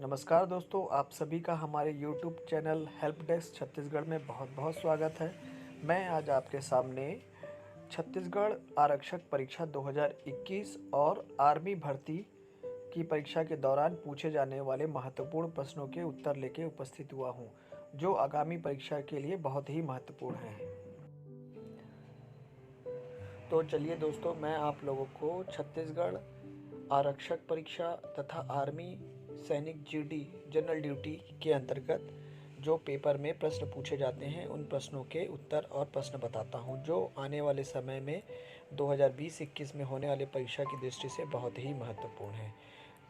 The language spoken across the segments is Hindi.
नमस्कार दोस्तों, आप सभी का हमारे YouTube channel help desk Chhattisgarh में बहुत बहुत स्वागत है। मैं आज आपके सामने छत्तीसगढ़ आरक्षक परीक्षा 2021 और आर्मी भर्ती की परीक्षा के दौरान पूछे जाने वाले महत्वपूर्ण प्रश्नों के उत्तर लेके उपस्थित हुआ हूँ, जो आगामी परीक्षा के लिए बहुत ही महत्वपूर्ण हैं। तो चलिए दोस्तों, मैं आप लोगों को छत्तीसगढ़ आरक्षक परीक्षा तथा आर्मी सैनिक जीडी जनरल ड्यूटी के अंतर्गत जो पेपर में प्रश्न पूछे जाते हैं उन प्रश्नों के उत्तर और प्रश्न बताता हूं, जो आने वाले समय में 2020-21 में होने वाली परीक्षा की दृष्टि से बहुत ही महत्वपूर्ण है।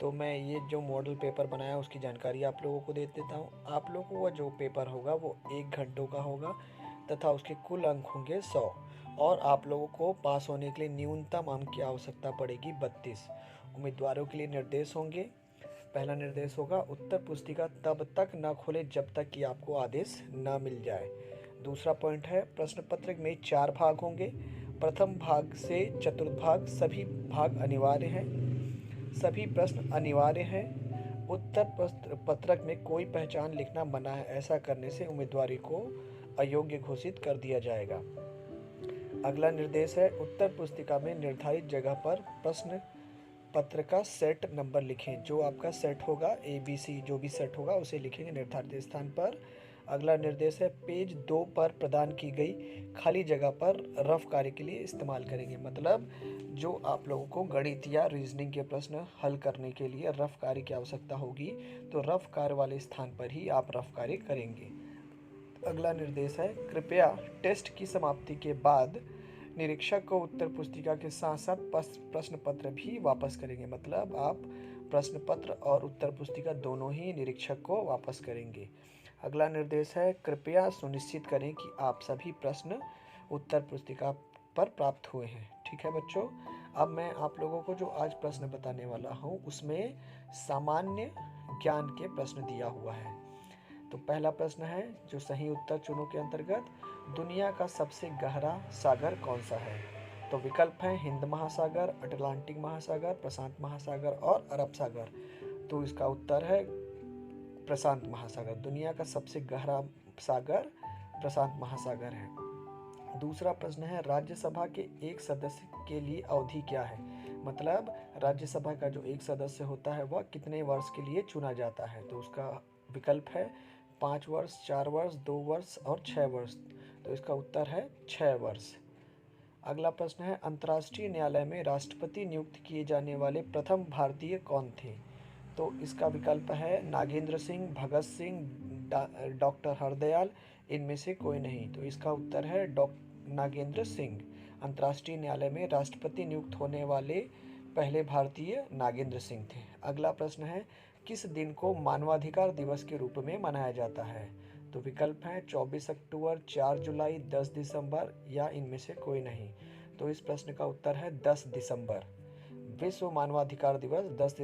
तो मैं ये जो मॉडल पेपर बनाया उसकी जानकारी आप लोगों को दे देता हूँ। आप लोगों का जो पेपर होगा वो 1 घंटों का होगा तथा उसके कुल अंक होंगे 100 और आप लोगों को पास होने के लिए न्यूनतम अंक की आवश्यकता पड़ेगी 32। उम्मीदवारों के लिए निर्देश होंगे। पहला निर्देश होगा, उत्तर पुस्तिका तब तक न खोले जब तक कि आपको आदेश न मिल जाए। दूसरा पॉइंट है, प्रश्न पत्र में 4 भाग होंगे। प्रथम भाग से चतुर्थ भाग सभी भाग अनिवार्य हैं। सभी प्रश्न अनिवार्य हैं। उत्तर पत्रक में कोई पहचान लिखना मना है। ऐसा करने से उम्मीदवारी को अयोग्य घोषित कर दिया जाएगा। अगला निर्देश है, उत्तर पुस्तिका में निर्धारित जगह पर प्रश्न पत्र का सेट नंबर लिखें। जो आपका सेट होगा ABC, जो भी सेट होगा उसे लिखेंगे निर्धारित स्थान पर। अगला निर्देश है, पेज 2 पर प्रदान की गई खाली जगह पर रफ कार्य के लिए इस्तेमाल करेंगे। मतलब जो आप लोगों को गणित या रीजनिंग के प्रश्न हल करने के लिए रफ कार्य की आवश्यकता होगी, तो रफ कार्य वाले स्थान पर ही आप रफ कार्य करेंगे। अगला निर्देश है, कृपया टेस्ट की समाप्ति के बाद निरीक्षक को उत्तर पुस्तिका के साथ साथ प्रश्न पत्र भी वापस करेंगे। मतलब आप प्रश्न पत्र और उत्तर पुस्तिका दोनों ही निरीक्षक को वापस करेंगे। अगला निर्देश है, कृपया सुनिश्चित करें कि आप सभी प्रश्न उत्तर पुस्तिका पर प्राप्त हुए हैं। ठीक है बच्चों, अब मैं आप लोगों को जो आज प्रश्न बताने वाला हूँ उसमें सामान्य ज्ञान के प्रश्न दिया हुआ है। तो पहला प्रश्न है, जो सही उत्तर चुनो के अंतर्गत, दुनिया का सबसे गहरा सागर कौन सा है? तो विकल्प है हिंद महासागर, अटलांटिक महासागर, प्रशांत महासागर और अरब सागर। तो इसका उत्तर है प्रशांत महासागर। दुनिया का सबसे गहरा सागर प्रशांत महासागर है। दूसरा प्रश्न है, राज्यसभा के एक सदस्य के लिए अवधि क्या है? मतलब राज्यसभा का जो एक सदस्य होता है वह कितने वर्ष के लिए चुना जाता है? तो उसका विकल्प है 5 वर्ष, 4 वर्ष, 2 वर्ष और 6 वर्ष। तो इसका उत्तर है 6 वर्ष। अगला प्रश्न है, अंतर्राष्ट्रीय न्यायालय में राष्ट्रपति नियुक्त किए जाने वाले प्रथम भारतीय कौन थे? तो इसका विकल्प है नागेंद्र सिंह, भगत सिंह, डॉक्टर हरदयाल, इनमें से कोई नहीं। तो इसका उत्तर है नागेंद्र सिंह। अंतर्राष्ट्रीय न्यायालय में राष्ट्रपति नियुक्त होने वाले पहले भारतीय नागेंद्र सिंह थे। अगला प्रश्न है, किस दिन को मानवाधिकार दिवस के रूप में मनाया जाता है? तो विकल्प हैं 24 अक्टूबर, 4 जुलाई, 10 दिसंबर या इनमें से कोई नहीं। तो इस प्रश्न का उत्तर है 10 दिसंबर। विश्व मानवाधिकार दिवस 10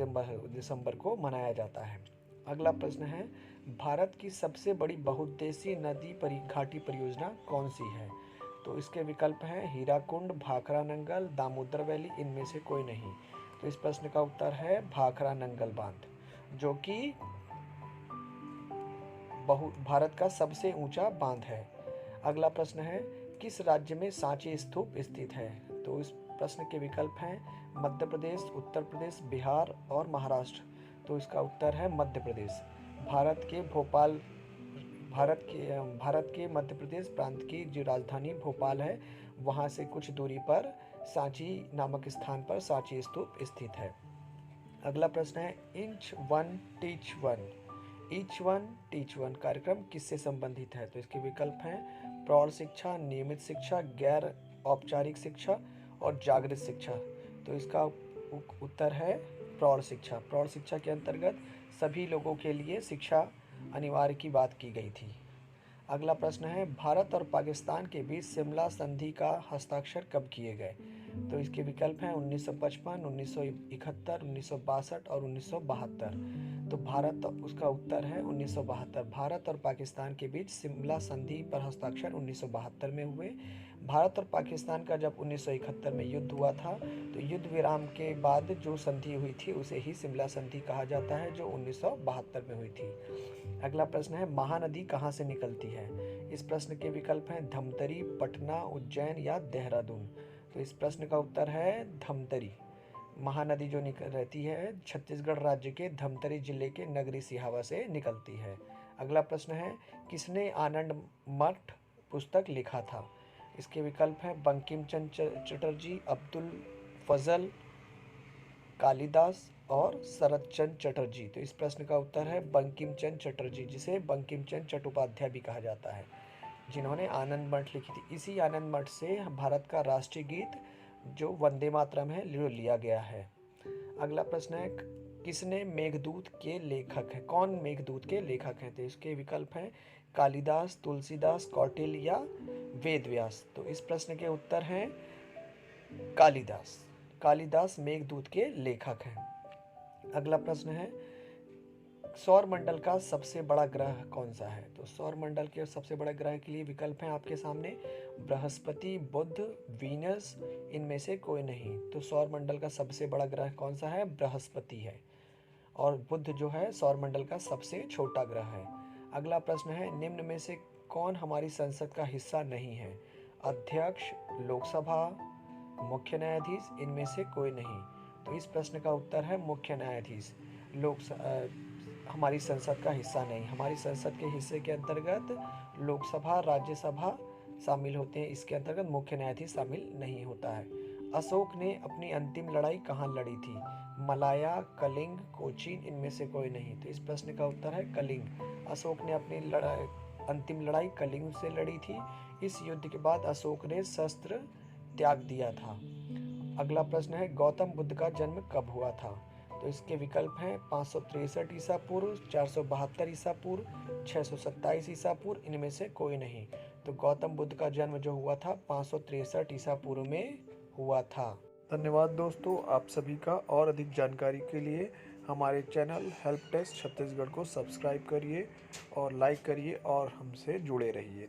दिसंबर को मनाया जाता है। अगला प्रश्न है, भारत की सबसे बड़ी बहुउद्देशीय नदी घाटी परियोजना कौन सी है? तो इसके विकल्प हैं हीराकुंड, भाखरा नंगल, दामोदर वैली, इनमें से कोई नहीं। तो इस प्रश्न का उत्तर है भाखरा नंगल बांध, जो कि भारत का सबसे ऊंचा बांध है। अगला प्रश्न है, किस राज्य में सांची स्तूप स्थित है? तो इस प्रश्न के विकल्प हैं मध्य प्रदेश, उत्तर प्रदेश, बिहार और महाराष्ट्र। तो इसका उत्तर है मध्य प्रदेश। भारत के मध्य प्रदेश प्रांत की जो राजधानी भोपाल है, वहाँ से कुछ दूरी पर सांची नामक स्थान पर सांची स्तूप स्थित है। अगला प्रश्न है, inch one teach one, each one teach one कार्यक्रम किससे संबंधित है? तो इसके विकल्प हैं प्रौढ़ शिक्षा, नियमित शिक्षा, गैर औपचारिक शिक्षा और जागृत शिक्षा। तो इसका उत्तर है प्रौढ़ शिक्षा। प्रौढ़ शिक्षा के अंतर्गत सभी लोगों के लिए शिक्षा अनिवार्य की बात की गई थी। अगला प्रश्न है, भारत और पाकिस्तान के बीच शिमला संधि का हस्ताक्षर कब किए गए? तो इसके विकल्प हैं 1955, 1971, 1962 और 1972। तो भारत, उसका उत्तर है 1972। भारत और पाकिस्तान के बीच शिमला संधि पर हस्ताक्षर 1972 में हुए। भारत और पाकिस्तान का जब 1971 में युद्ध हुआ था, तो युद्ध विराम के बाद जो संधि हुई थी उसे ही शिमला संधि कहा जाता है, जो 1972 में हुई थी। अगला प्रश्न है, महानदी कहाँ से निकलती है? इस प्रश्न के विकल्प हैं धमतरी, पटना, उज्जैन या देहरादून। तो इस प्रश्न का उत्तर है धमतरी। महानदी जो रहती है छत्तीसगढ़ राज्य के धमतरी जिले के नगरी सिहावा से निकलती है। अगला प्रश्न है, किसने आनंद मठ पुस्तक लिखा था? इसके विकल्प हैं बंकिम चंद्र चटर्जी, अब्दुल फजल, कालिदास और शरत चंद्र चटर्जी। तो इस प्रश्न का उत्तर है बंकिम चंद्र चटर्जी, जिसे बंकिम चंद्र चट्टोपाध्याय भी कहा जाता है, जिन्होंने आनंद मठ लिखी थी। इसी आनंद मठ से भारत का राष्ट्रीय गीत जो वंदे मातरम है लिया गया है। अगला प्रश्न है, किसने मेघदूत के लेखक हैं? कौन मेघदूत के लेखक हैं? तो इसके विकल्प हैं कालिदास, तुलसीदास, कौटिल्य या वेदव्यास। तो इस प्रश्न के उत्तर हैं कालिदास। कालिदास मेघदूत के लेखक हैं। अगला प्रश्न है, सौर मंडल का सबसे बड़ा ग्रह कौन सा है? तो सौर मंडल के सबसे बड़े ग्रह के लिए विकल्प हैं आपके सामने बृहस्पति, बुध, वीनस, इनमें से कोई नहीं। तो सौर मंडल का सबसे बड़ा ग्रह कौन सा है? बृहस्पति है। और बुध जो है सौर मंडल का सबसे छोटा ग्रह है। अगला प्रश्न है, निम्न में से कौन हमारी संसद का हिस्सा नहीं है? अध्यक्ष, लोकसभा, मुख्य न्यायाधीश, इनमें से कोई नहीं। तो इस प्रश्न का उत्तर है मुख्य न्यायाधीश। हमारी संसद का हिस्सा नहीं। हमारी संसद के हिस्से के अंतर्गत लोकसभा, राज्यसभा शामिल होते हैं, इसके अंतर्गत मुख्य न्यायाधीश शामिल नहीं होता है। अशोक ने अपनी अंतिम लड़ाई कहाँ लड़ी थी? मलाया, कलिंग, कोचीन, इनमें से कोई नहीं। तो इस प्रश्न का उत्तर है कलिंग। अशोक ने अपनी अंतिम लड़ाई कलिंग से लड़ी थी। इस युद्ध के बाद अशोक ने शस्त्र त्याग दिया था। अगला प्रश्न है, गौतम बुद्ध का जन्म कब हुआ था? तो इसके विकल्प हैं 563 ईसा पूर्व, 472 ईसा पूर्व, 627 ईसा पूर्व, इनमें से कोई नहीं। तो गौतम बुद्ध का जन्म जो हुआ था 563 ईसा पूर्व में हुआ था। धन्यवाद दोस्तों, आप सभी का। और अधिक जानकारी के लिए हमारे चैनल हेल्प डेस्क छत्तीसगढ़ को सब्सक्राइब करिए और लाइक करिए और हमसे जुड़े रहिए।